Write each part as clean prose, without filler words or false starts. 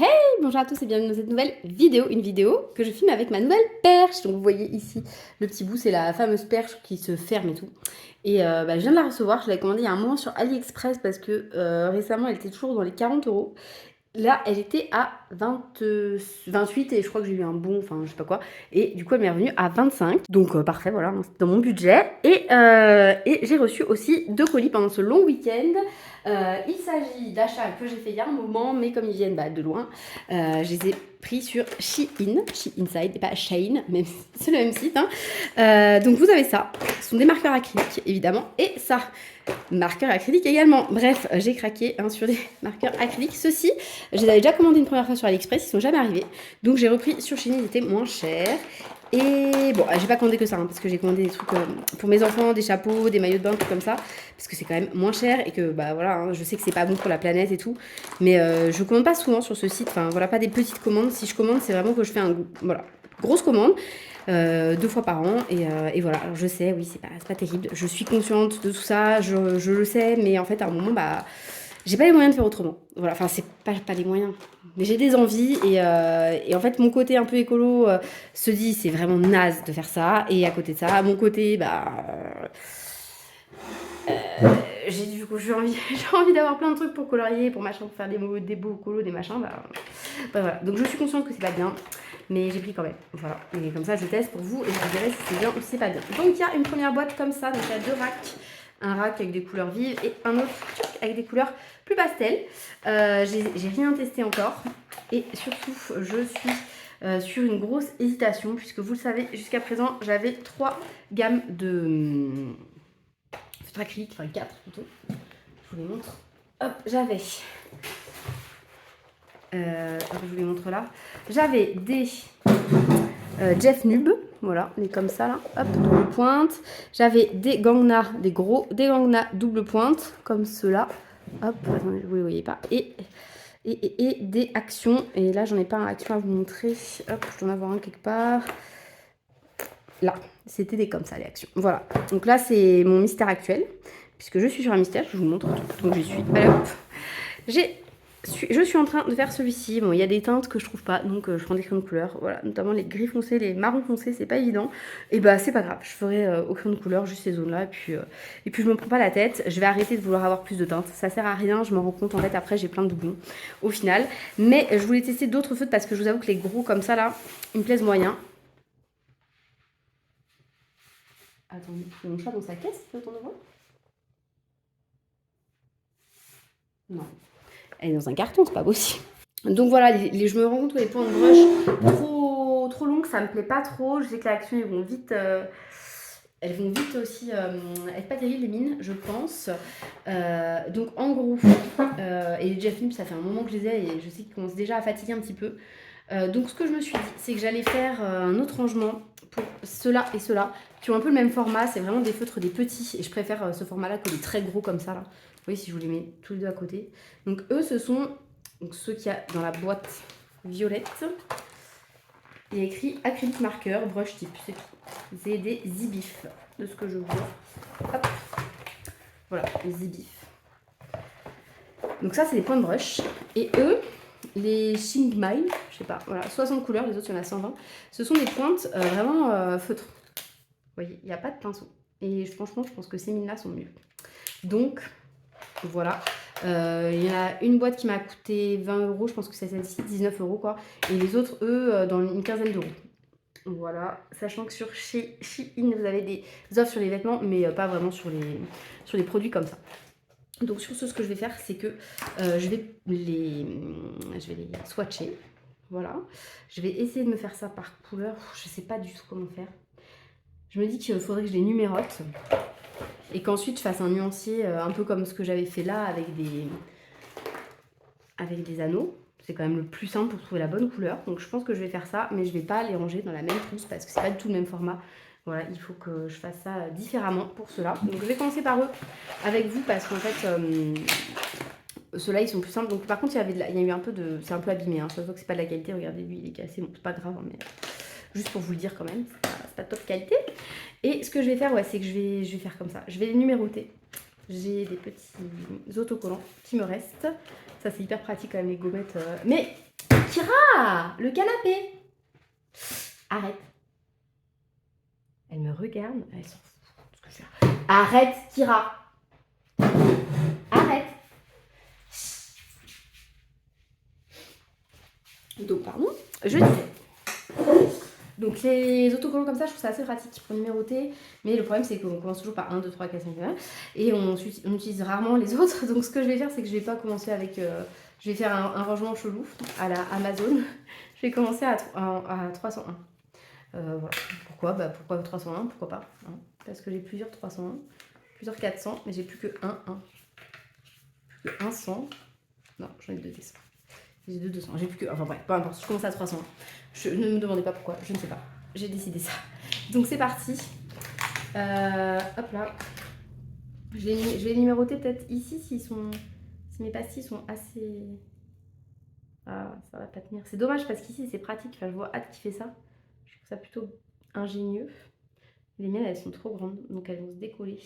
Hey, bonjour à tous et bienvenue dans cette nouvelle vidéo, une vidéo que je filme avec ma nouvelle perche. Donc vous voyez ici le petit bout, c'est la fameuse perche qui se ferme et tout. Et je viens de la recevoir, je l'avais commandée il y a un mois sur AliExpress parce que récemment elle était toujours dans les 40 €. Là, elle était à 28 et je crois que j'ai eu un bon, enfin je sais pas quoi. Et du coup, elle m'est revenue à 25. Donc parfait, voilà, c'est dans mon budget. Et j'ai reçu aussi 2 colis pendant ce long week-end. Il s'agit d'achats que j'ai fait il y a un moment, mais comme ils viennent de loin, je les ai pris sur Shein, Inside et pas Shein, même si c'est le même site. Hein. Donc vous avez ça, ce sont des marqueurs acryliques évidemment, et ça, marqueurs acryliques également. Bref, j'ai craqué sur des marqueurs acryliques. Ceux-ci, je les avais déjà commandés une première fois sur AliExpress, ils sont jamais arrivés. Donc j'ai repris sur Shein, ils étaient moins chers. Et bon, j'ai pas commandé que ça, parce que j'ai commandé des trucs pour mes enfants, des chapeaux, des maillots de bain, tout comme ça, parce que c'est quand même moins cher et que voilà, je sais que c'est pas bon pour la planète et tout. Mais je commande pas souvent sur ce site, enfin voilà, pas des petites commandes. Si je commande, c'est vraiment que je fais grosse commande. 2 fois par an et voilà. Alors je sais, oui, c'est pas terrible, je suis consciente de tout ça, je le sais, mais en fait à un moment j'ai pas les moyens de faire autrement. Voilà, enfin c'est pas les moyens, mais j'ai des envies et en fait mon côté un peu écolo se dit c'est vraiment naze de faire ça, et à côté de ça, mon côté j'ai envie j'ai envie d'avoir plein de trucs pour colorier, pour machin, pour faire des beaux colos, des machins, voilà. Donc je suis consciente que c'est pas bien, mais j'ai pris quand même. Voilà. Et comme ça, je teste pour vous et je vous dirai si c'est bien ou si c'est pas bien. Donc il y a une première boîte comme ça, donc il y a 2 racks. Un rack avec des couleurs vives et un autre avec des couleurs plus pastel. J'ai rien testé encore. Et surtout, je suis sur une grosse hésitation, puisque vous le savez, jusqu'à présent, j'avais 3 gammes de feutres acryliques, enfin 4 plutôt. Je vous les montre. Hop, j'avais... je vous les montre là. J'avais des Jeff Nub, voilà, les comme ça là, hop, double pointe. J'avais des Gangna, des Gangna double pointe, comme ceux-là. Hop, attendez, vous les voyez pas. Et des actions. Et là, j'en ai pas un action à vous montrer. Hop, je dois en avoir un quelque part. Là, c'était des comme ça, les actions. Voilà. Donc là, c'est mon mystère actuel. Puisque je suis sur un mystère, je vous montre tout. Donc j'y suis. Allez hop. Je suis en train de faire celui-ci. Bon, il y a des teintes que je trouve pas, donc je prends des crayons de couleur. Voilà, notamment les gris foncés, les marrons foncés, c'est pas évident. Et c'est pas grave, je ferai au crayon de couleur juste ces zones-là. Et puis je me prends pas la tête. Je vais arrêter de vouloir avoir plus de teintes. Ça sert à rien, je me rends compte en fait. Après, j'ai plein de doublons au final. Mais je voulais tester d'autres feutres parce que je vous avoue que les gros comme ça là, ils me plaisent moyen. Attendez, il y a mon chat dans sa caisse, autour de moi. Non. Elle est dans un carton, c'est pas possible. Donc voilà, je me rends compte que les points de brush trop longues, ça me plaît pas trop. Je sais que les actions, elles vont vite aussi être pas terribles les mines, je pense. Donc en gros, et les Jeff Nib, ça fait un moment que je les ai et je sais qu'ils commencent déjà à fatiguer un petit peu. Donc ce que je me suis dit, c'est que j'allais faire un autre rangement pour ceux-là et ceux-là, qui ont un peu le même format. C'est vraiment des feutres des petits et je préfère ce format-là que les très gros comme ça là. Vous voyez, si je vous les mets tous les deux à côté. Donc eux, ce sont ceux qu'il y a dans la boîte violette. Il y a écrit acrylique marqueur, brush type, c'est tout. C'est des Zibif, de ce que je vois. Hop. Voilà, les Zibif. Donc ça, c'est des points de brush. Et eux, les Shingmai, je sais pas, voilà, 60 couleurs, les autres, il y en a 120. Ce sont des pointes vraiment feutres. Vous voyez, il n'y a pas de pinceau. Et franchement, je pense que ces mines-là sont mieux. Donc, voilà. Il y en a une boîte qui m'a coûté 20 €, je pense que c'est celle-ci, 19 € quoi. Et les autres, eux, dans une quinzaine d'euros. Voilà, sachant que sur Shein, vous avez des offres sur les vêtements, mais pas vraiment sur les produits comme ça. Donc sur ce que je vais faire, c'est que je vais les swatcher. Voilà. Je vais essayer de me faire ça par couleur. Je sais pas du tout comment faire. Je me dis qu'il faudrait que je les numérote. Et qu'ensuite je fasse un nuancier un peu comme ce que j'avais fait là avec des anneaux. C'est quand même le plus simple pour trouver la bonne couleur. Donc je pense que je vais faire ça, mais je vais pas les ranger dans la même trousse parce que c'est pas du tout le même format. Voilà, il faut que je fasse ça différemment pour ceux-là. Donc je vais commencer par eux avec vous parce qu'en fait ceux-là ils sont plus simples. Donc par contre il y a eu un peu de... C'est un peu abîmé, hein. Ça se voit que c'est pas de la qualité. Regardez, lui il est cassé. Bon, c'est pas grave, hein, mais juste pour vous le dire quand même, c'est pas top qualité. Et ce que je vais faire, c'est que je vais faire comme ça. Je vais les numéroter. J'ai des petits autocollants qui me restent. Ça, c'est hyper pratique quand même, les gommettes. Mais Kira, le canapé. Arrête. Elle me regarde. Elle s'en fout de ce que je fais. Arrête, Kira. Arrête. Donc, pardon, je disais. Donc, les autocollants comme ça, je trouve ça assez pratique pour numéroter. Mais le problème, c'est qu'on commence toujours par 1, 2, 3, 4, 5, 6, et on utilise rarement les autres. Donc, ce que je vais faire, c'est que je vais pas commencer avec. Je vais faire un rangement chelou à la Amazon. Je vais commencer à 301. Voilà. Pourquoi? Bah, pourquoi 301? Pourquoi pas, hein? Parce que j'ai plusieurs 301, plusieurs 400, mais j'ai plus que un 1. Plus que un 100. Non, j'en ai deux 200. J'ai deux 200. J'ai plus que. Enfin bref, peu importe, je commence à 301. Ne me demandez pas pourquoi, je ne sais pas. J'ai décidé ça. Donc c'est parti. Hop là. Je vais numéroter peut-être ici si mes pastilles sont assez. Ah, ça va pas tenir. C'est dommage parce qu'ici c'est pratique. Enfin, je vois Hâte qui fait ça. Je trouve ça plutôt ingénieux. Les miennes, elles sont trop grandes, donc elles vont se décoller.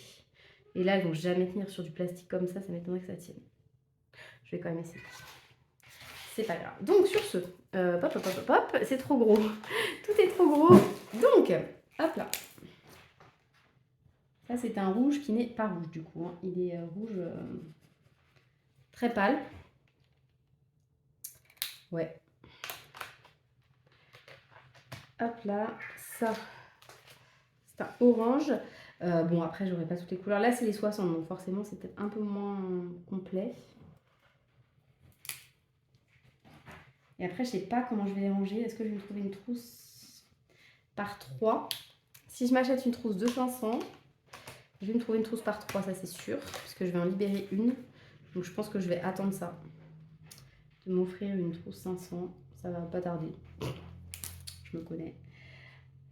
Et là, elles vont jamais tenir sur du plastique comme ça m'étonnerait que ça tienne. Je vais quand même essayer. C'est pas grave. Donc sur ce, hop, c'est trop gros. Tout est trop gros. Donc, hop là. Ça, c'est un rouge qui n'est pas rouge du coup, hein. Il est rouge très pâle. Ouais. Hop là, ça, c'est un orange. Bon, après, j'aurai pas toutes les couleurs. Là, c'est les 60, donc forcément, c'est peut-être un peu moins complet. Et après, je sais pas comment je vais les ranger. Est-ce que je vais me trouver une trousse par 3? Si je m'achète une trousse de 500, je vais me trouver une trousse par 3, ça c'est sûr, puisque je vais en libérer une. Donc je pense que je vais attendre ça. De m'offrir une trousse 500, ça va pas tarder. Je me connais.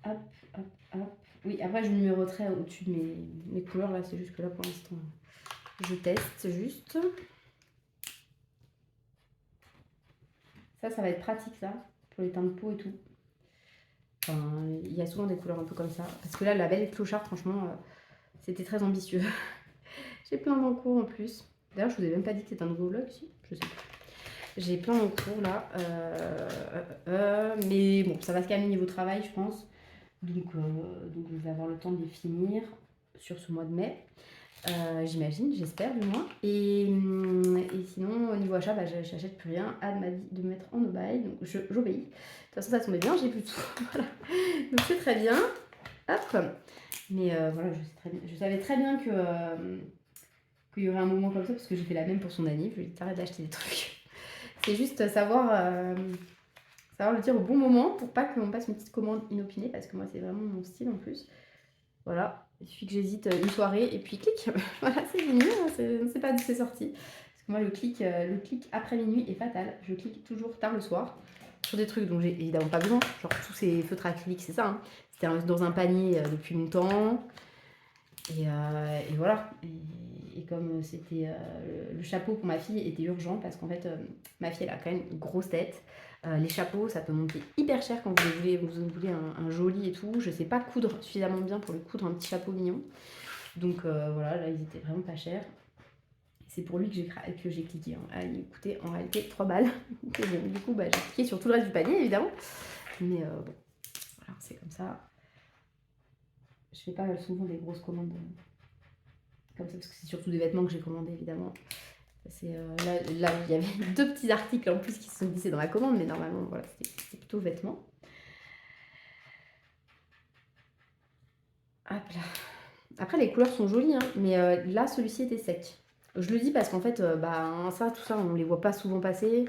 Hop, hop, hop. Oui, après je numéroterai au-dessus de mes couleurs. Là, c'est juste que là, pour l'instant, je teste juste. Ça va être pratique, ça, pour les teints de peau et tout. Enfin, il y a souvent des couleurs un peu comme ça. Parce que là, la belle clochard, franchement, c'était très ambitieux. J'ai plein d'encours en plus. D'ailleurs, je vous ai même pas dit que c'était un nouveau vlog, si. Je sais pas. J'ai plein d'encours là. Mais bon, ça va se calmer niveau travail, je pense. Donc je vais avoir le temps de les finir sur ce mois de mai. J'imagine, j'espère du moins. Et sinon, au niveau achat, bah, j'achète plus rien. Hâte ma vie de me mettre en no-buy. Donc j'obéis. De toute façon, ça tombait bien, j'ai plus tout. Voilà. Donc c'est très bien. Hop. Mais voilà, je savais très bien qu'il y aurait un moment comme ça, parce que j'ai fait la même pour son anniv. Je lui ai dit, t'arrêtes d'acheter des trucs. C'est juste savoir le dire au bon moment pour pas qu'on passe une petite commande inopinée, parce que moi, c'est vraiment mon style en plus. Voilà, il suffit que j'hésite une soirée et puis clic. Voilà, c'est fini, on ne sait pas d'où c'est sorti. Parce que moi, le clic après minuit est fatal. Je clique toujours tard le soir sur des trucs dont j'ai évidemment pas besoin. Genre tous ces feutres acryliques, c'est ça, hein. C'était dans un panier depuis longtemps. Et voilà. Et comme c'était le chapeau pour ma fille était urgent, parce qu'en fait, ma fille, elle a quand même une grosse tête. Les chapeaux, ça peut monter hyper cher quand vous voulez un joli et tout. Je sais pas coudre suffisamment bien pour lui coudre un petit chapeau mignon. Donc voilà, là, ils étaient vraiment pas chers. C'est pour lui que j'ai cliqué, hein. Il coûtait en réalité 3 balles. Bon, du coup, bah, j'ai cliqué sur tout le reste du panier, évidemment. Mais bon, voilà, c'est comme ça. Je fais pas souvent des grosses commandes comme ça, parce que c'est surtout des vêtements que j'ai commandés, évidemment. Là, il y avait 2 petits articles en plus qui se sont glissés dans la commande, mais normalement, voilà, c'était plutôt vêtements. Hop là. Après, les couleurs sont jolies, hein, mais là, celui-ci était sec. Je le dis parce qu'en fait, tout ça, on les voit pas souvent passer.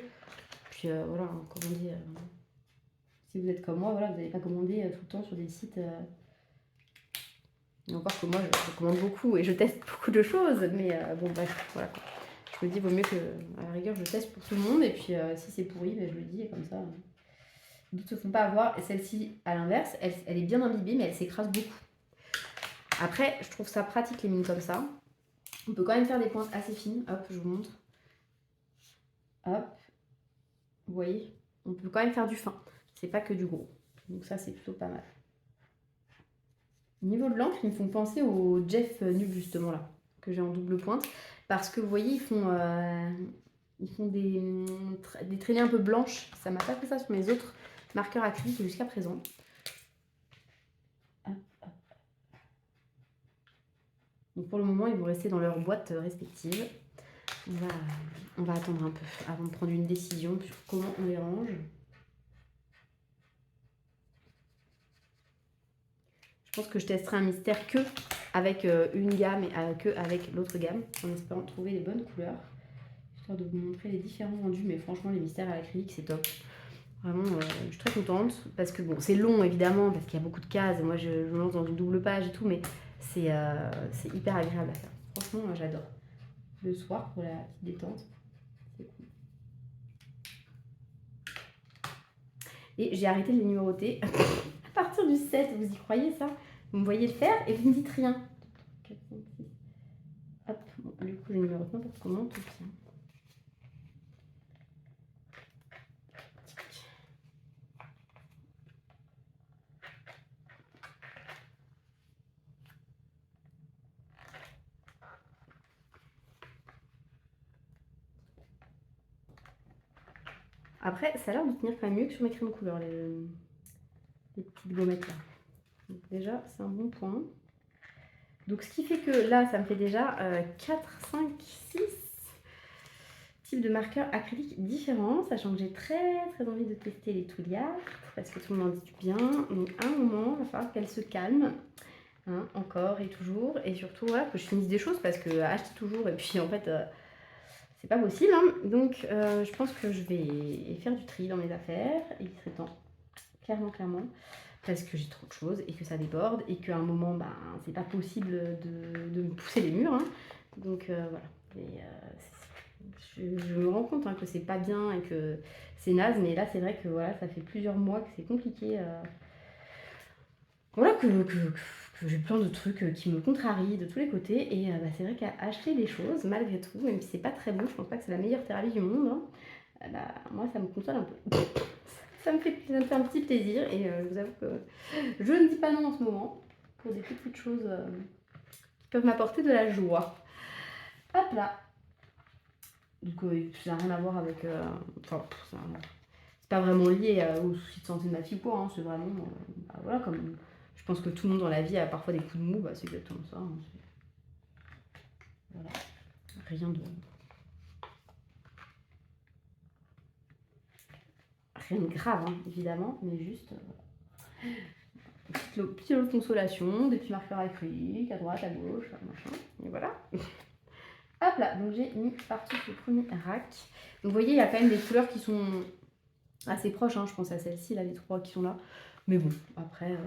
Puis voilà, comme on dit, si vous êtes comme moi, voilà, vous n'allez pas commander tout le temps sur des sites. Et encore que moi, je commande beaucoup et je teste beaucoup de choses, mais bon, bref, voilà quoi. Je me dis, vaut mieux que, à la rigueur, je teste pour tout le monde, et puis si c'est pourri, ben, je le dis, et comme ça, d'autres se font pas avoir. Et celle-ci, à l'inverse, elle est bien imbibée, mais elle s'écrase beaucoup. Après, je trouve ça pratique les mines comme ça. On peut quand même faire des pointes assez fines. Hop, je vous montre. Hop. Vous voyez, on peut quand même faire du fin. C'est pas que du gros. Donc ça, c'est plutôt pas mal. Au niveau de l'encre, ils me font penser au Jeff Nub, justement, là, que j'ai en double pointe. Parce que vous voyez, ils font Ils font des traînées un peu blanches. Ça m'a pas fait ça sur mes autres marqueurs acryliques jusqu'à présent. Hop, hop. Donc pour le moment, ils vont rester dans leurs boîtes respectives. On va attendre un peu avant de prendre une décision sur comment on les range. Je pense que je testerai un mystère que avec une gamme et que avec l'autre gamme, en espérant trouver les bonnes couleurs, histoire de vous montrer les différents rendus. Mais franchement, les mystères à l'acrylique, c'est top. Vraiment, je suis très contente parce que bon, c'est long évidemment parce qu'il y a beaucoup de cases. Moi, je me lance dans une double page et tout, mais c'est hyper agréable à faire. Franchement, j'adore. Le soir pour la petite détente, c'est cool. Et j'ai arrêté de les numéroter à partir du 7. Vous y croyez ça? Vous me voyez le faire et vous ne me dites rien. 4, 5, 6. Hop, bon, du coup, je numérote n'importe comment, tout bien. Après, ça a l'air de tenir quand même mieux que sur mes crèmes couleur, les petites gommettes là. Donc déjà, c'est un bon point. Donc ce qui fait que là, ça me fait déjà 4, 5, 6 types de marqueurs acryliques différents, sachant que j'ai très envie de tester les Touliard, parce que tout le monde en dit du bien. Donc à un moment, il va falloir qu'elle se calme, hein, encore et toujours, et surtout voilà, que je finisse des choses, parce que acheter toujours, et puis en fait, c'est pas possible. Hein. Donc je pense que je vais faire du tri dans mes affaires, et il serait temps, clairement. Parce que j'ai trop de choses et que ça déborde et qu'à un moment, ben, c'est pas possible de me pousser les murs. Hein. Donc voilà. Et, je me rends compte hein, que c'est pas bien et que c'est naze, mais là c'est vrai que voilà, ça fait plusieurs mois que c'est compliqué. Voilà, que j'ai plein de trucs qui me contrarient de tous les côtés. Et bah, c'est vrai qu'à acheter des choses, malgré tout, même si c'est pas très bon, je pense pas que c'est la meilleure thérapie du monde, hein, bah, moi ça me console un peu. Ça me fait un petit plaisir et je vous avoue que je ne dis pas non en ce moment pour des petites choses qui peuvent m'apporter de la joie. Hop là. Donc ça n'a rien à voir avec... Enfin, c'est pas vraiment lié au souci de santé de ma fille quoi. Hein, c'est vraiment... bah, voilà, comme je pense que tout le monde dans la vie a parfois des coups de mou, bah, c'est exactement ça. Hein, voilà. Rien de grave, hein, évidemment, mais juste... petite lot de consolation, des petits marqueurs acryliques à droite, à gauche, machin, et voilà. Hop là, donc j'ai mis partout le premier rack. Donc vous voyez, il y a quand même des couleurs qui sont assez proches, hein. Je pense à celle-ci, là, les trois qui sont là. Mais bon, après,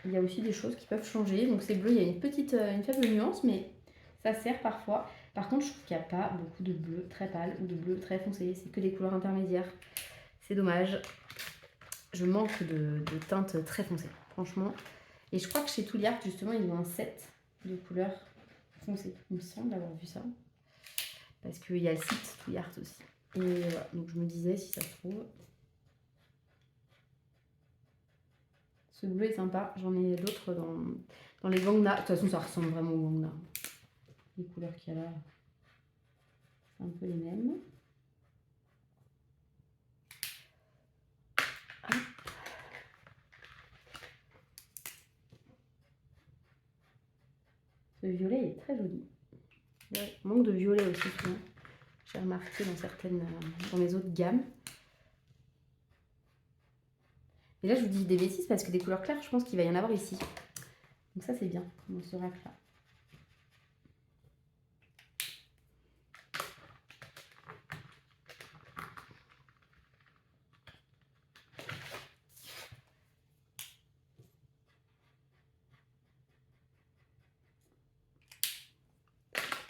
il y a aussi des choses qui peuvent changer. Donc c'est bleu, il y a une faible nuance, mais ça sert parfois. Par contre, je trouve qu'il n'y a pas beaucoup de bleu très pâle ou de bleu très foncé. C'est que des couleurs intermédiaires. C'est dommage. Je manque de teintes très foncées, franchement. Et je crois que chez Touliard, justement, ils ont un set de couleurs foncées. Il me semble avoir vu ça. Parce qu'il y a le site Touliard aussi. Et voilà, donc je me disais, si ça se trouve... Ce bleu est sympa. J'en ai d'autres dans les Gangna. De toute façon, ça ressemble vraiment aux Gangna. Les couleurs qu'il y a là, c'est un peu les mêmes. Ce violet est très joli. Ouais, manque de violet aussi, souvent. J'ai remarqué dans mes autres gammes. Et là, je vous dis des bêtises parce que des couleurs claires, je pense qu'il va y en avoir ici. Donc ça, c'est bien dans ce rack-là.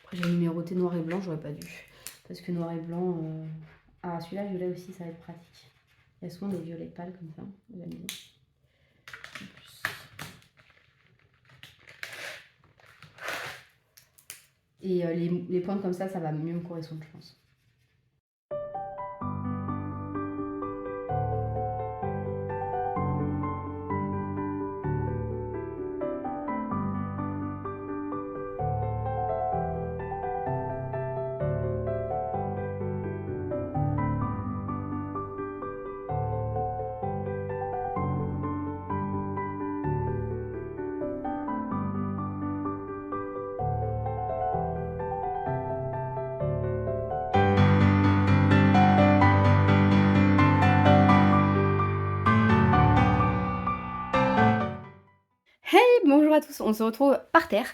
Après, j'ai numéroté noir et blanc, j'aurais pas dû. Parce que noir et blanc... Ah, celui-là, violet aussi, ça va être pratique. Il y a souvent des violets pâles comme ça, j'aime bien. Et les pointes comme ça va mieux me correspondre, je pense. à tous, on se retrouve par terre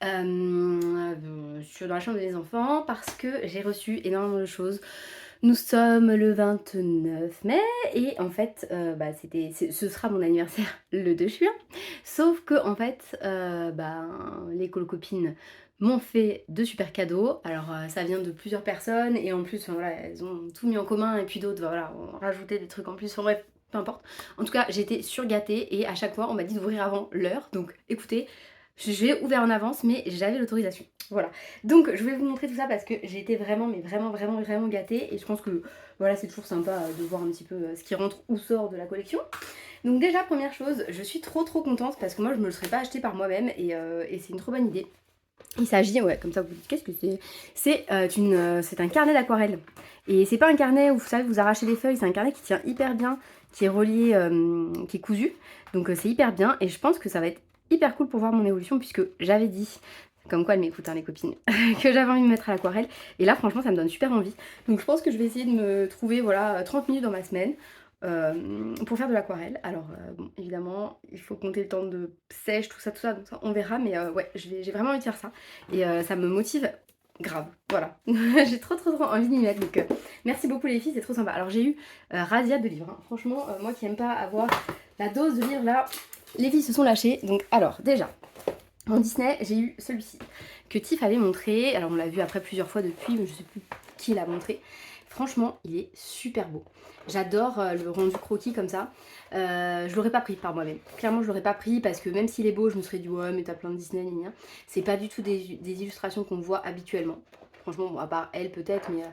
dans la chambre des enfants parce que j'ai reçu énormément de choses. Nous sommes le 29 mai et en fait, ce sera mon anniversaire le 2 juin. Sauf que en fait, les copines m'ont fait de super cadeaux. Alors ça vient de plusieurs personnes et en plus, enfin, voilà, elles ont tout mis en commun et puis d'autres, voilà, ont rajouté des trucs en plus. Enfin bref, peu importe. En tout cas, j'ai été surgâtée et à chaque fois, on m'a dit d'ouvrir avant l'heure. Donc écoutez, j'ai ouvert en avance, mais j'avais l'autorisation. Voilà. Donc je vais vous montrer tout ça parce que j'ai été vraiment, mais vraiment gâtée. Et je pense que voilà, c'est toujours sympa de voir un petit peu ce qui rentre ou sort de la collection. Donc déjà, première chose, je suis trop contente parce que moi, je me le serais pas acheté par moi-même et c'est une trop bonne idée. Il s'agit, ouais, comme ça vous dites, qu'est-ce que c'est? C'est un carnet d'aquarelle. Et c'est pas un carnet où vous savez, vous arrachez les feuilles, c'est un carnet qui tient hyper bien, qui est relié, qui est cousu. Donc c'est hyper bien et je pense que ça va être hyper cool pour voir mon évolution puisque j'avais dit, comme quoi elles m'écoutent, hein, les copines, que j'avais envie de me mettre à l'aquarelle. Et là, franchement, ça me donne super envie. Donc je pense que je vais essayer de me trouver, voilà, 30 minutes dans ma semaine. Pour faire de l'aquarelle. Alors bon, évidemment, il faut compter le temps de sèche, tout ça, donc ça, on verra, mais ouais, j'ai vraiment envie de faire ça. Et ça me motive grave, voilà. J'ai trop envie d'y mettre, donc merci beaucoup les filles, c'est trop sympa. Alors j'ai eu rasiade de livres, hein. Franchement, moi qui aime pas avoir la dose de livres là, les filles se sont lâchées. Donc alors, déjà, en Disney, j'ai eu celui-ci, que Tiff avait montré. Alors on l'a vu après plusieurs fois depuis, mais je sais plus qui l'a montré. Franchement, il est super beau. J'adore le rendu croquis comme ça. Je l'aurais pas pris par moi-même. Clairement, je l'aurais pas pris parce que même s'il est beau, je me serais dit ouais, mais t'as plein de Disney, gna gna. C'est pas du tout des illustrations qu'on voit habituellement. Franchement, bon, à part elle peut-être, mais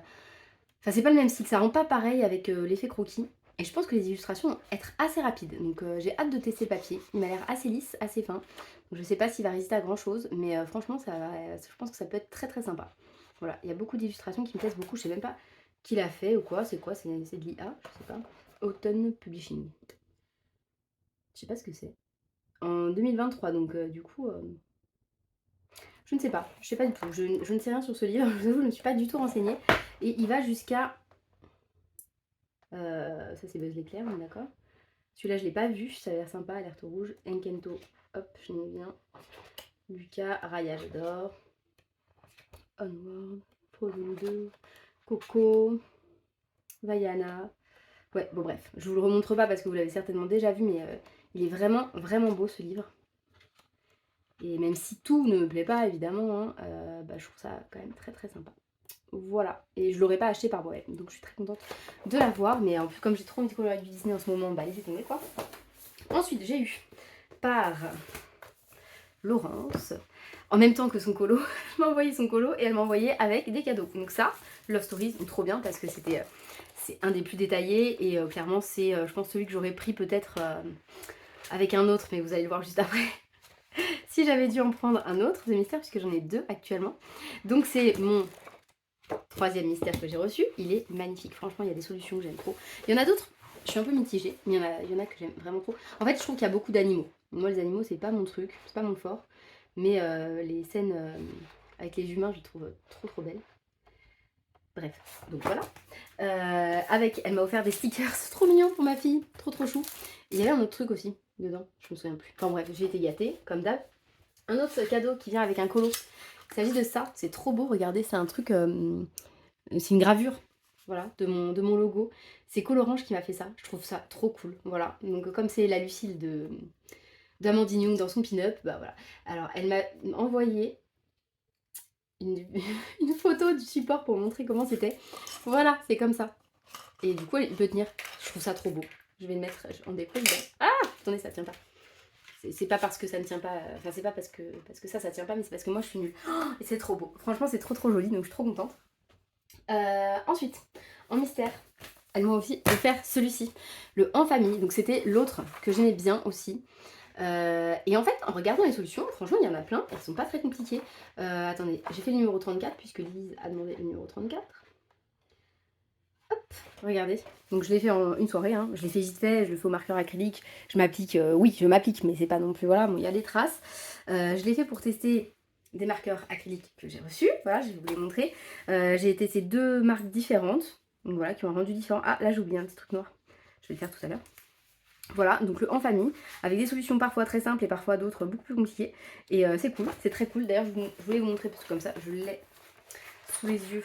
enfin, c'est pas le même style. Ça rend pas pareil avec l'effet croquis. Et je pense que les illustrations vont être assez rapides. Donc j'ai hâte de tester le papier. Il m'a l'air assez lisse, assez fin. Donc je sais pas s'il va résister à grand chose, mais franchement, je pense que ça peut être très sympa. Voilà, il y a beaucoup d'illustrations qui me plaisent beaucoup. Je sais même pas qui l'a fait ou quoi. C'est quoi? C'est de l'IA, je sais pas. Autumn Publishing. Je sais pas ce que c'est. En 2023, donc du coup, je ne sais pas. Je sais pas du tout. Je ne sais rien sur ce livre. Je vous avoue, je ne me suis pas du tout renseignée. Et il va jusqu'à... ça c'est Buzz l'éclair, on est d'accord. Celui-là, je l'ai pas vu. Ça a l'air sympa. Alerte rouge. Encanto. Hop, je n'ai bien. Lucas, Raya, j'adore. Onward. Frozen 2. Coco. Vaiana. Ouais, bon bref, je vous le remontre pas parce que vous l'avez certainement déjà vu, mais il est vraiment beau ce livre. Et même si tout ne me plaît pas, évidemment, hein, je trouve ça quand même très sympa. Voilà, et je l'aurais pas acheté par moi-même, donc je suis très contente de l'avoir, mais en plus comme j'ai trop envie de colorer du Disney en ce moment, bah laissez tomber quoi. Ensuite, j'ai eu par Laurence, en même temps que son colo, je m'a envoyé son colo et elle m'a envoyé avec des cadeaux. Donc ça, Love Stories, trop bien parce que c'est un des plus détaillés et clairement c'est je pense celui que j'aurais pris peut-être avec un autre, mais vous allez le voir juste après. Si j'avais dû en prendre un autre de mystère, puisque j'en ai deux actuellement. Donc c'est mon troisième mystère que j'ai reçu. Il est magnifique, franchement il y a des solutions que j'aime trop. Il y en a d'autres, je suis un peu mitigée, mais il y en a que j'aime vraiment trop. En fait je trouve qu'il y a beaucoup d'animaux. Moi les animaux c'est pas mon truc, c'est pas mon fort. Mais les scènes avec les humains je les trouve trop belles. Bref, donc voilà. Elle m'a offert des stickers trop mignons pour ma fille, trop chou. Et il y avait un autre truc aussi dedans, je me souviens plus. Enfin bref, j'ai été gâtée, comme d'hab. Un autre cadeau qui vient avec un colo. Il s'agit de ça, c'est trop beau, regardez, c'est un truc, c'est une gravure, voilà, de mon logo. C'est Colorange qui m'a fait ça, je trouve ça trop cool, voilà. Donc comme c'est la Lucille d'Amandine Young dans son pin-up, bah voilà. Alors elle m'a envoyé une photo du support pour montrer comment c'était. Voilà, c'est comme ça. Et du coup, il peut tenir. Je trouve ça trop beau. Je vais le mettre en dépôt. Ah, attendez, ça tient pas. C'est pas parce que ça ne tient pas. Enfin, c'est pas parce que ça tient pas, mais c'est parce que moi je suis nulle. Oh, et c'est trop beau. Franchement, c'est trop joli, donc je suis trop contente. Ensuite, en mystère, elles m'ont aussi offert celui-ci, le En Famille. Donc c'était l'autre que j'aimais bien aussi. Et en fait, en regardant les solutions, franchement, il y en a plein, elles sont pas très compliquées. Attendez, j'ai fait le numéro 34 puisque Lise a demandé le numéro 34. Hop, regardez. Donc je l'ai fait en une soirée, hein. Je l'ai fait vite fait, je le fais au marqueur acrylique. Je m'applique, oui, je m'applique, mais c'est pas non plus, voilà, bon, il y a des traces. Je l'ai fait pour tester des marqueurs acryliques que j'ai reçus, voilà, je vais vous les montrer. J'ai testé deux marques différentes, donc voilà, qui m'ont rendu différent. Ah, là j'ai oublié un petit truc noir, je vais le faire tout à l'heure. Voilà, donc le en famille, avec des solutions parfois très simples et parfois d'autres beaucoup plus compliquées. Et c'est cool, c'est très cool. D'ailleurs, je voulais vous montrer parce que comme ça, je l'ai sous les yeux.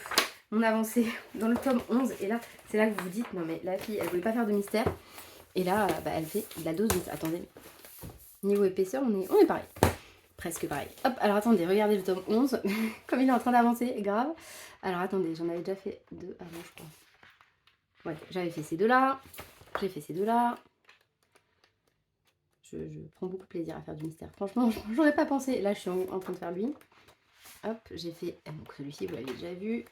On a avancé dans le tome 11 et là, c'est là que vous vous dites, non mais la fille, elle voulait pas faire de mystère. Et là, bah, elle fait de la dose. Attendez, niveau épaisseur, on est pareil. Presque pareil. Hop, alors attendez, regardez le tome 11. Comme il est en train d'avancer, grave. Alors attendez, j'en avais déjà fait 2 avant, je crois. Ouais, j'avais fait ces deux-là. J'ai fait ces deux-là. Je prends beaucoup de plaisir à faire du mystère. Franchement, j'aurais pas pensé. Là, je suis en train de faire lui. Hop, j'ai fait. Donc celui-ci, vous l'avez déjà vu.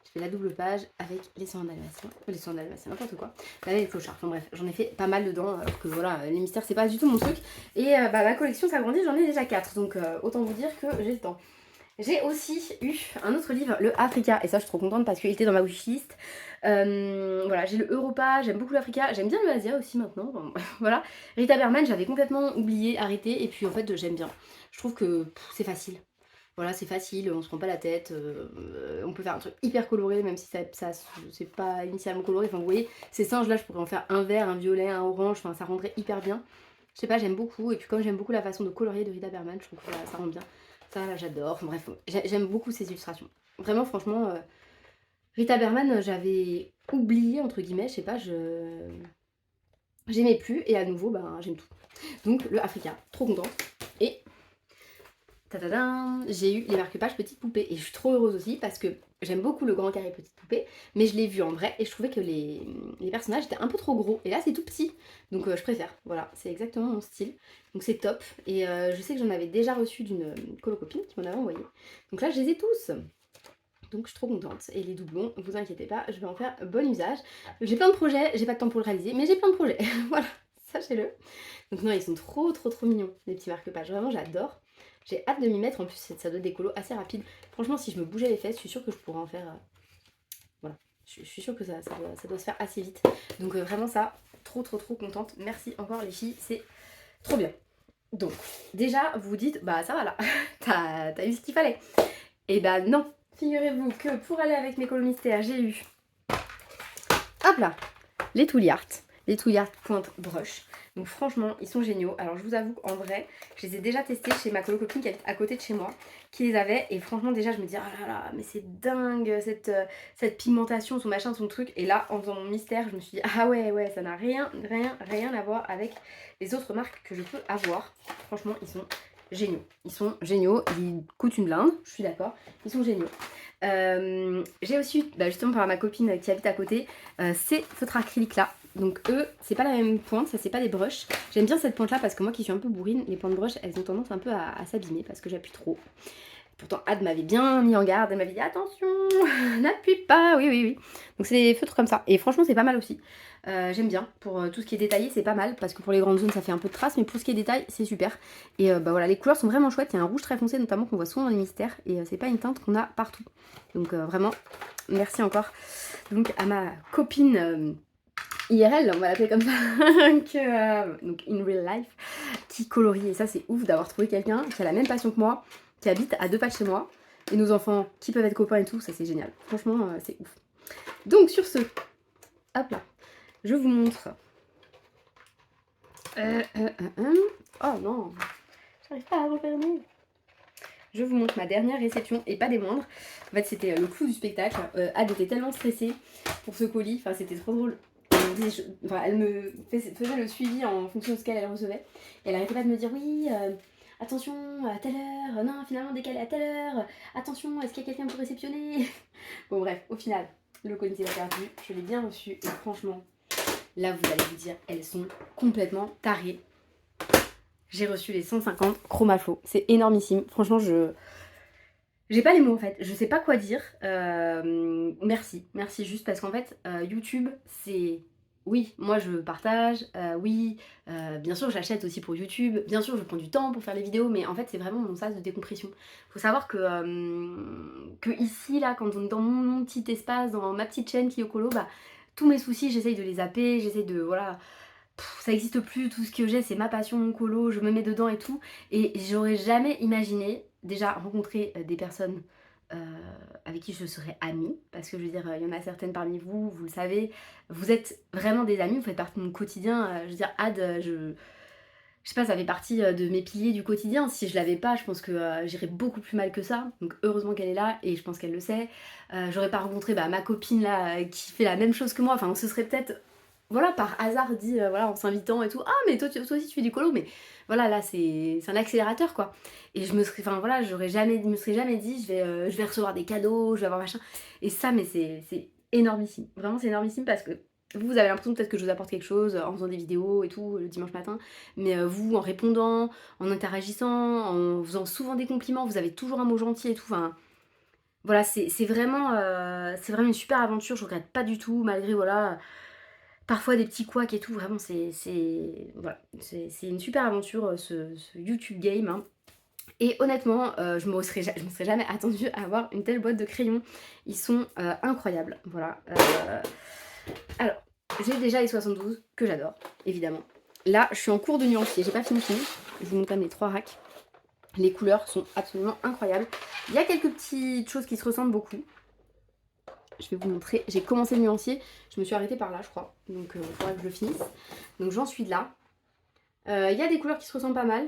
J'ai fait la double page avec les soins d'Alsacien. Les soins d'Alsacien, n'importe quoi. Là, les clochards. Enfin bref, j'en ai fait pas mal dedans. Alors que voilà, les mystères, c'est pas du tout mon truc. Et bah, ma collection s'agrandit, j'en ai déjà 4. Donc autant vous dire que j'ai le temps. J'ai aussi eu un autre livre, le Africa, et ça je suis trop contente parce qu'il était dans ma wishlist. Voilà, j'ai le Europa, j'aime beaucoup l'Africa, j'aime bien le Asia aussi maintenant, bon, voilà. Rita Berman, j'avais complètement oublié, arrêté, et puis en fait j'aime bien. Je trouve que c'est facile. Voilà, c'est facile, on se prend pas la tête, on peut faire un truc hyper coloré, même si ça c'est pas initialement coloré. Enfin vous voyez, ces singes là, je pourrais en faire un vert, un violet, un orange, enfin ça rendrait hyper bien. Je sais pas, j'aime beaucoup, et puis comme j'aime beaucoup la façon de colorier de Rita Berman, je trouve que ça rend bien. Ça, là, j'adore. Enfin, bref, j'aime beaucoup ces illustrations. Vraiment, franchement, Rita Berman, j'avais oublié, entre guillemets, je sais pas, j'aimais plus. Et à nouveau, ben, j'aime tout. Donc, le Africa, trop contente. Et tadadam, j'ai eu les marque-pages Petite Poupée. Et je suis trop heureuse aussi parce que j'aime beaucoup le grand carré Petite Poupée. Mais je l'ai vu en vrai et je trouvais que les personnages étaient un peu trop gros. Et là, c'est tout petit. Donc, je préfère. Voilà, c'est exactement mon style. Donc, c'est top. Et je sais que j'en avais déjà reçu d'une colo-copine qui m'en avait envoyé. Donc là, je les ai tous. Donc je suis trop contente. Et les doublons, vous inquiétez pas, je vais en faire bon usage. J'ai plein de projets, j'ai pas de temps pour le réaliser, mais j'ai plein de projets. Voilà, sachez-le. Donc non, ils sont trop mignons, les petits marque-pages. Vraiment, j'adore. J'ai hâte de m'y mettre. En plus, ça doit être des colos assez rapides. Franchement, si je me bougeais les fesses, je suis sûre que je pourrais en faire... voilà, je suis sûre que ça doit se faire assez vite. Donc vraiment ça, trop contente. Merci encore les filles, c'est trop bien. Donc, déjà, vous vous dites, bah ça va là, t'as eu ce qu'il fallait. Et bah non, figurez-vous que pour aller avec mes colos mystères, j'ai eu, hop là, les Touliart pointe brush. Donc franchement, ils sont géniaux. Alors je vous avoue qu'en vrai, je les ai déjà testés chez ma colo-copine qui habite à côté de chez moi, qui les avait. Et franchement, déjà, je me dis, oh là là, mais c'est dingue, cette pigmentation, son machin, son truc. Et là, en faisant mon mystère, je me suis dit, ah ouais, ça n'a rien à voir avec les autres marques que je peux avoir. Franchement, ils sont géniaux. Ils sont géniaux. Ils coûtent une blinde, je suis d'accord. Ils sont géniaux. J'ai aussi eu, justement par ma copine qui habite à côté, ces feutres acryliques là. Donc eux, c'est pas la même pointe, ça c'est pas des brushes. J'aime bien cette pointe là parce que moi qui suis un peu bourrine, les pointes brush elles ont tendance un peu à s'abîmer parce que j'appuie trop. Pourtant Ad m'avait bien mis en garde, elle m'avait dit attention, n'appuie pas, oui. Donc c'est des feutres comme ça et franchement c'est pas mal aussi. J'aime bien, pour tout ce qui est détaillé c'est pas mal parce que pour les grandes zones ça fait un peu de traces mais pour ce qui est détail c'est super. Et bah voilà, les couleurs sont vraiment chouettes, il y a un rouge très foncé notamment qu'on voit souvent dans les mystères et c'est pas une teinte qu'on a partout. Donc vraiment merci encore donc à ma copine IRL, on va l'appeler comme ça, donc in real life, qui colorie. Et ça, c'est ouf d'avoir trouvé quelqu'un qui a la même passion que moi, qui habite à 2 pas de chez moi, et nos enfants qui peuvent être copains et tout, ça c'est génial. Franchement, c'est ouf. Donc sur ce, hop là, je vous montre. Oh non, j'arrive pas à refermer. Je vous montre ma dernière réception, et pas des moindres. En fait, c'était le clou du spectacle. Ad était tellement stressée pour ce colis, enfin c'était trop drôle. Elle me faisait le suivi en fonction de ce qu'elle recevait. Et elle arrêtait pas de me dire oui, attention à telle heure, non finalement décalé à telle heure, attention est-ce qu'il y a quelqu'un pour réceptionner. Bon bref, au final, le colis s'est perdu, je l'ai bien reçu et franchement, là vous allez vous dire, elles sont complètement tarées. J'ai reçu les 150 Chromaflow, c'est énormissime, franchement j'ai pas les mots en fait, je sais pas quoi dire. Merci juste parce qu'en fait YouTube c'est... Oui, moi je partage, oui, bien sûr j'achète aussi pour YouTube, bien sûr je prends du temps pour faire les vidéos, mais en fait c'est vraiment mon sas de décompression. Faut savoir que ici là, quand on est dans mon petit espace, dans ma petite chaîne Kyokolo, bah tous mes soucis j'essaye de les zapper, j'essaye de... voilà... ça existe plus, tout ce que j'ai c'est ma passion, mon colo, je me mets dedans et tout. Et j'aurais jamais imaginé déjà rencontrer des personnes avec qui je serais amie, parce que je veux dire, il y en a certaines parmi vous, vous le savez, vous êtes vraiment des amis, vous faites partie de mon quotidien. Je veux dire, Ad, je sais pas, ça fait partie de mes piliers du quotidien. Si je l'avais pas, je pense que j'irais beaucoup plus mal que ça. Donc heureusement qu'elle est là et je pense qu'elle le sait. J'aurais pas rencontré ma copine là qui fait la même chose que moi. Enfin, on se serait peut-être, voilà, par hasard dit, voilà, en s'invitant et tout. Ah, mais toi aussi tu fais du colo. Mais voilà, là c'est un accélérateur quoi. Et je me serais, enfin voilà, me serais jamais dit, je vais recevoir des cadeaux, je vais avoir machin. Et ça, mais c'est énormissime. Vraiment, c'est énormissime parce que vous avez l'impression peut-être que je vous apporte quelque chose en faisant des vidéos et tout le dimanche matin. Mais vous, en répondant, en interagissant, en faisant souvent des compliments, vous avez toujours un mot gentil et tout. Enfin, voilà, c'est vraiment une super aventure. Je regrette pas du tout, malgré voilà, parfois des petits couacs et tout. Vraiment, voilà, c'est une super aventure ce YouTube game. Hein. Et honnêtement, je me serais jamais attendue à avoir une telle boîte de crayons. Ils sont incroyables. Voilà. Alors, j'ai déjà les 72 que j'adore, évidemment. Là, je suis en cours de nuancier, j'ai pas fini. Je vous montre quand même les 3 racks. Les couleurs sont absolument incroyables. Il y a quelques petites choses qui se ressemblent beaucoup. Je vais vous montrer. J'ai commencé le nuancier, je me suis arrêtée par là, je crois. Donc, il faudra que je le finisse. Donc, j'en suis là. Il y a des couleurs qui se ressemblent pas mal.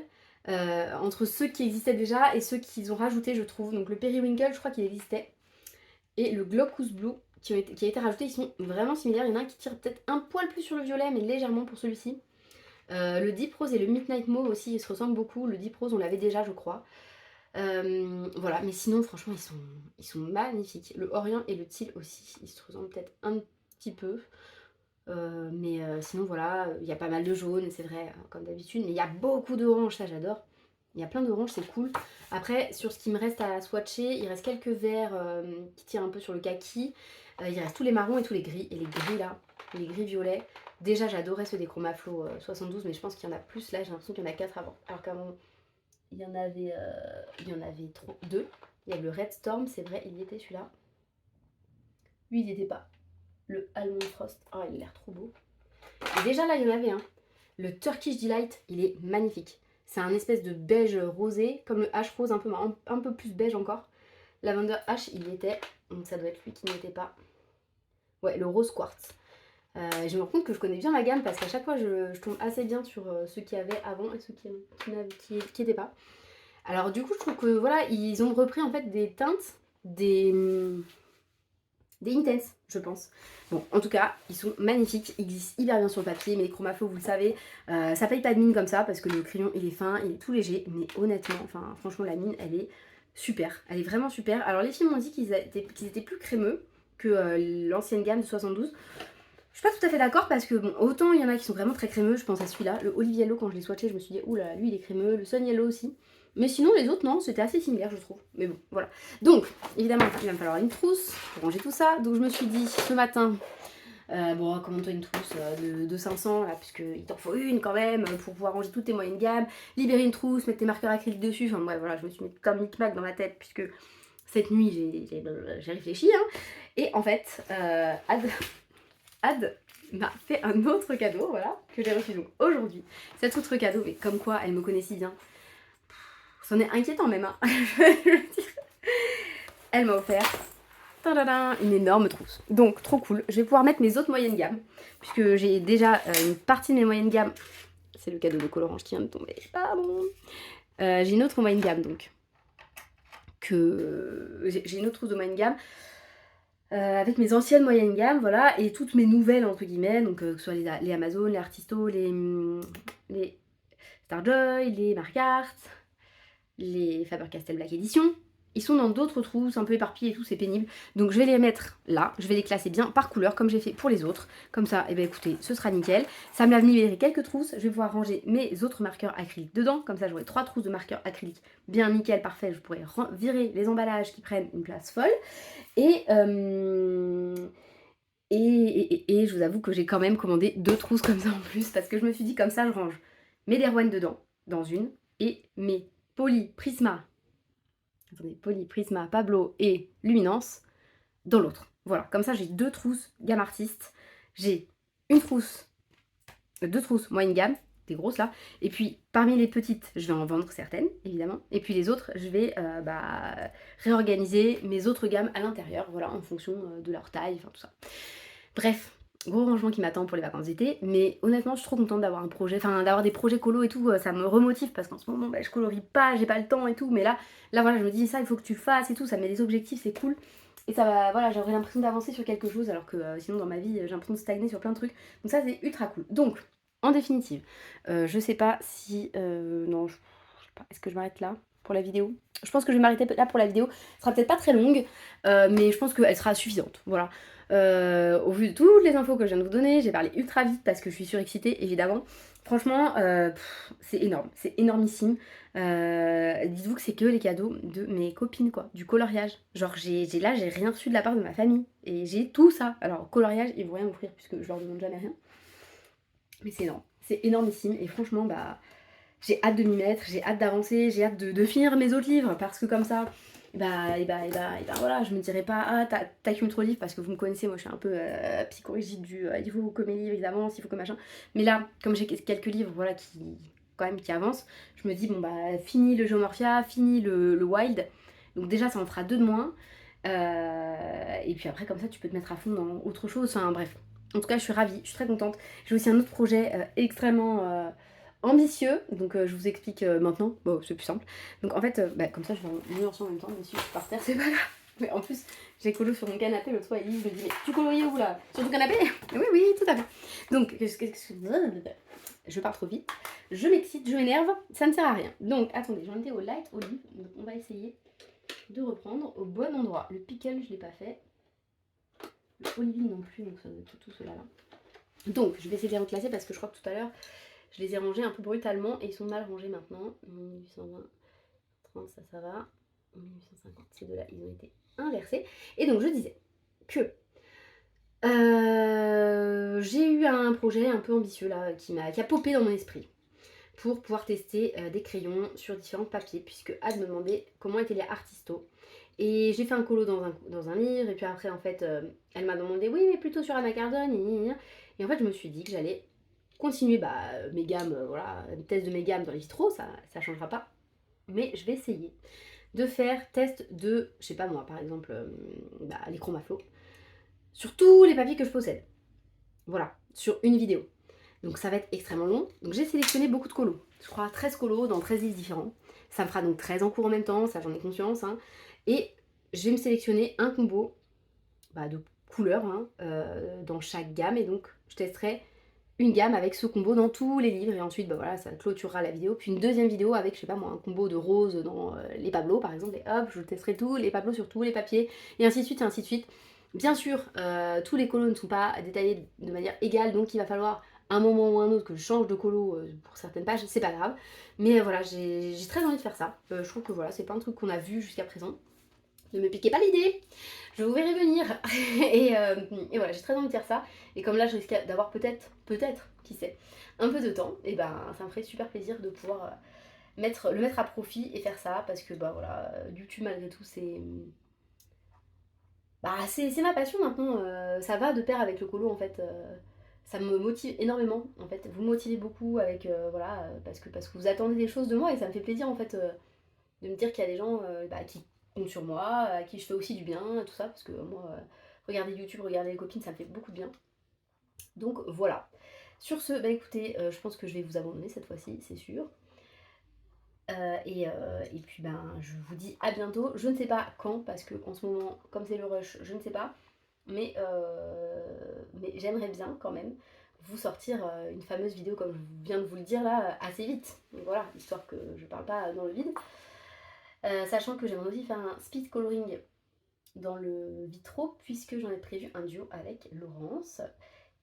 Entre ceux qui existaient déjà et ceux qu'ils ont rajoutés, je trouve. Donc, le Periwinkle, je crois qu'il existait. Et le Glaucus Blue qui a été rajouté, ils sont vraiment similaires. Il y en a un qui tire peut-être un poil plus sur le violet, mais légèrement pour celui-ci. Le Deep Rose et le Midnight Mauve aussi, ils se ressemblent beaucoup. Le Deep Rose, on l'avait déjà, je crois. Voilà, mais sinon, franchement, ils sont magnifiques. Le Orient et le Teal aussi, ils se ressemblent peut-être un petit peu. Mais sinon, voilà, il y a pas mal de jaune, c'est vrai, comme d'habitude. Mais il y a beaucoup d'orange, ça j'adore. Il y a plein d'orange, c'est cool. Après, sur ce qui me reste à swatcher, il reste quelques verts qui tirent un peu sur le kaki. Il reste tous les marrons et tous les gris. Et les gris là, les gris violets. Déjà, j'adorais ceux des Chromaflow 72, mais je pense qu'il y en a plus. Là, j'ai l'impression qu'il y en a 4 avant. Alors qu'avant, il y en avait 2. Il y a le Red Storm, c'est vrai, il y était celui-là. Lui, il n'y était pas. Le Almond Frost, oh, il a l'air trop beau. Et déjà, là, il y en avait un. Le Turkish Delight, il est magnifique. C'est un espèce de beige rosé, comme le H rose, un peu plus beige encore. Lavender H, il y était. Donc ça doit être lui qui n'y était pas. Ouais, le rose quartz. Je me rends compte que je connais bien la gamme parce qu'à chaque fois je tombe assez bien sur ceux qui avaient avant et ceux qui étaient pas. Alors du coup je trouve que voilà, ils ont repris en fait des teintes, des intense, je pense. Bon, en tout cas, ils sont magnifiques, ils glissent hyper bien sur le papier, mais les Chromaflow, vous le savez, ça paye pas de mine comme ça parce que le crayon il est fin, il est tout léger, mais honnêtement, enfin franchement la mine elle est super, elle est vraiment super. Alors les filles m'ont dit qu'ils étaient plus crémeux que l'ancienne gamme de 72. Je suis pas tout à fait d'accord parce que bon, autant il y en a qui sont vraiment très crémeux, je pense à celui-là, le Olive Yellow, quand je l'ai swatché, je me suis dit, oula, lui il est crémeux, le Sun Yellow aussi. Mais sinon les autres non, c'était assez similaire je trouve. Mais bon, voilà. Donc, évidemment, il va me falloir une trousse pour ranger tout ça. Donc je me suis dit ce matin, bon, commande-toi une trousse de 500 là, puisqu'il t'en faut une quand même pour pouvoir ranger toutes tes moyennes gammes, libérer une trousse, mettre tes marqueurs acryliques dessus. Enfin bref, voilà, je me suis mis comme micmac dans ma tête puisque cette nuit j'ai réfléchi. Hein. Et en fait, Ad m'a fait un autre cadeau, voilà, que j'ai reçu donc aujourd'hui. Cet autre cadeau, mais comme quoi elle me connaît si bien. C'en est inquiétant même, hein. Je veux dire. Elle m'a offert une énorme trousse. Donc trop cool. Je vais pouvoir mettre mes autres moyennes gammes, puisque j'ai déjà une partie de mes moyennes gammes. C'est le cadeau de Colorange qui vient de tomber. Pardon. J'ai une autre moyenne gamme donc. J'ai une autre trousse de moyenne gamme. Avec mes anciennes moyennes gammes, voilà, et toutes mes nouvelles entre guillemets, donc que ce soit les Amazon, les Artisto, les Starjoy, les Markart, les Faber-Castell Black Edition. Ils sont dans d'autres trousses, un peu éparpillés et tout, c'est pénible. Donc je vais les mettre là, je vais les classer bien par couleur, comme j'ai fait pour les autres. Comme ça, et eh bien écoutez, ce sera nickel. Ça me l'a libéré quelques trousses, je vais pouvoir ranger mes autres marqueurs acryliques dedans. Comme ça, j'aurai 3 trousses de marqueurs acryliques bien nickel, parfait. Je pourrai virer les emballages qui prennent une place folle. Et je vous avoue que j'ai quand même commandé 2 trousses comme ça en plus, parce que je me suis dit comme ça, je range mes Derwent dedans, dans une, et mes Poly Prisma, attendez, Poly Prisma Pablo et Luminance dans l'autre. Voilà, comme ça j'ai 2 trousses gamme artiste, j'ai une trousse, 2 trousses moyenne gamme des grosses là. Et puis parmi les petites, je vais en vendre certaines, évidemment. Et puis les autres, je vais réorganiser mes autres gammes à l'intérieur, voilà, en fonction de leur taille, enfin tout ça. Bref, gros rangement qui m'attend pour les vacances d'été, mais honnêtement, je suis trop contente d'avoir un projet, enfin d'avoir des projets colo et tout, ça me remotive parce qu'en ce moment, je colorie pas, j'ai pas le temps et tout, mais là voilà, je me dis ça, il faut que tu fasses et tout, ça me met des objectifs, c'est cool. Et ça va, voilà, j'aurais l'impression d'avancer sur quelque chose alors que sinon dans ma vie, j'ai l'impression de stagner sur plein de trucs. Donc ça, c'est ultra cool. Donc, en définitive, je sais pas si... non, je sais pas, est-ce que je m'arrête là pour la vidéo? Je pense que je vais m'arrêter là pour la vidéo. Elle sera peut-être pas très longue, mais je pense qu'elle sera suffisante. Voilà. Au vu de toutes les infos que je viens de vous donner, j'ai parlé ultra vite parce que je suis surexcitée, évidemment. Franchement, c'est énorme, c'est énormissime. Dites-vous que c'est que les cadeaux de mes copines, quoi, du coloriage. Genre, j'ai rien reçu de la part de ma famille. Et j'ai tout ça. Alors, coloriage, ils vont rien m'offrir puisque je leur demande jamais rien. Mais c'est énorme, c'est énormissime. Et franchement, j'ai hâte de m'y mettre, j'ai hâte d'avancer, j'ai hâte de finir mes autres livres parce que comme ça, voilà, je me dirais pas, ah, t'accumules trop de livres parce que vous me connaissez, moi je suis un peu psychorigide du il faut que mes livres ils avancent, il faut que machin. Mais là, comme j'ai quelques livres voilà, qui avancent, je me dis, bon fini le Geomorphia, fini le Wild, donc déjà ça en fera 2 de moins. Et puis après, comme ça, tu peux te mettre à fond dans autre chose, enfin bref. En tout cas, je suis ravie, je suis très contente. J'ai aussi un autre projet extrêmement ambitieux, donc je vous explique maintenant, bon c'est plus simple. Donc en fait, comme ça je vais en nuancer en même temps, même si je suis par terre, c'est pas grave. Mais en plus, j'ai colo sur mon canapé, l'autre fois Elise me dit, mais tu colories où là? Sur ton canapé? Oui, oui, tout à fait. Donc, je pars trop vite, je m'excite, je m'énerve, ça ne sert à rien. Donc attendez, j'en étais au light olive, donc on va essayer de reprendre au bon endroit. Le pickle, je l'ai pas fait. Le olivine non plus, donc ça doit être tout cela là. Donc, je vais essayer de les reclasser parce que je crois que tout à l'heure, je les ai rangés un peu brutalement et ils sont mal rangés maintenant. 1820, 30, ça va. 1850, ces deux-là, ils ont été inversés. Et donc, je disais que j'ai eu un projet un peu ambitieux là qui a popé dans mon esprit pour pouvoir tester des crayons sur différents papiers, puisque Anne me demandait comment étaient les artistos. Et j'ai fait un colo dans un livre, et puis après, en fait, elle m'a demandé, oui, mais plutôt sur Anna Cardone, et en fait, je me suis dit que j'allais continuer mes gammes, voilà, test de mes gammes dans les vitraux, ça changera pas. Mais je vais essayer de faire test de, je sais pas moi, par exemple, les chromaflots, sur tous les papiers que je possède. Voilà, sur une vidéo. Donc ça va être extrêmement long. Donc j'ai sélectionné beaucoup de colos. Je crois 13 colos dans 13 livres différents. Ça me fera donc 13 en cours en même temps, ça j'en ai conscience. Hein. Et je vais me sélectionner un combo de couleurs dans chaque gamme. Et donc je testerai une gamme avec ce combo dans tous les livres. Et ensuite voilà, ça clôturera la vidéo. Puis une deuxième vidéo avec, je sais pas moi, un combo de rose dans les Pablo par exemple. Et hop, je testerai tous les Pablo sur tous les papiers. Et ainsi de suite, et ainsi de suite. Bien sûr, tous les colos ne sont pas détaillés de manière égale. Donc il va falloir un moment ou un autre que je change de colo pour certaines pages, c'est pas grave. Mais voilà, j'ai très envie de faire ça. Je trouve que voilà, c'est pas un truc qu'on a vu jusqu'à présent. Ne me piquez pas l'idée, je vous verrai venir. et voilà, j'ai très envie de faire ça. Et comme là, je risque d'avoir peut-être, qui sait, un peu de temps, et ça me ferait super plaisir de pouvoir le mettre à profit et faire ça. Parce que voilà, YouTube malgré tout, c'est ma passion maintenant. Ça va de pair avec le colo en fait. Ça me motive énormément en fait. Vous me motivez beaucoup avec parce que vous attendez des choses de moi et ça me fait plaisir en fait de me dire qu'il y a des gens qui comptent sur moi, à qui je fais aussi du bien, tout ça, parce que moi regarder YouTube, regarder les copines, ça me fait beaucoup de bien. Donc voilà. Sur ce, écoutez, je pense que je vais vous abandonner cette fois-ci, c'est sûr. Et puis je vous dis à bientôt. Je ne sais pas quand, parce que en ce moment, comme c'est le rush, je ne sais pas. Mais j'aimerais bien quand même vous sortir une fameuse vidéo comme je viens de vous le dire là assez vite. Donc voilà, histoire que je parle pas dans le vide. Sachant que j'aimerais aussi faire un speed coloring dans le vitro puisque j'en ai prévu un duo avec Laurence.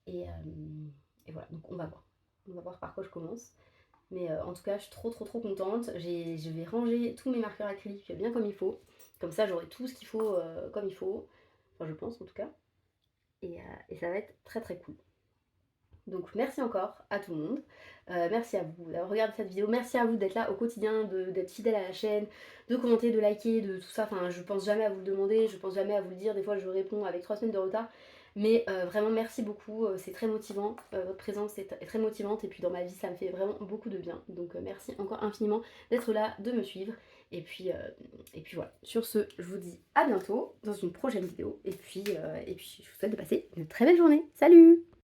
Et voilà, donc on va voir. On va voir par quoi je commence. Mais en tout cas, je suis trop contente. Je vais ranger tous mes marqueurs acryliques bien comme il faut. Comme ça, j'aurai tout ce qu'il faut comme il faut. Enfin, je pense en tout cas. Et ça va être très cool. Donc merci encore à tout le monde. Merci à vous d'avoir regardé cette vidéo. Merci à vous d'être là au quotidien, d'être fidèle à la chaîne, de commenter, de liker, de tout ça. Enfin, je pense jamais à vous le demander, je pense jamais à vous le dire. Des fois, je réponds avec 3 semaines de retard. Mais vraiment merci beaucoup, c'est très motivant, votre présence est très motivante et puis dans ma vie ça me fait vraiment beaucoup de bien. Donc merci encore infiniment d'être là, de me suivre et puis voilà. Sur ce, je vous dis à bientôt dans une prochaine vidéo et puis je vous souhaite de passer une très belle journée. Salut!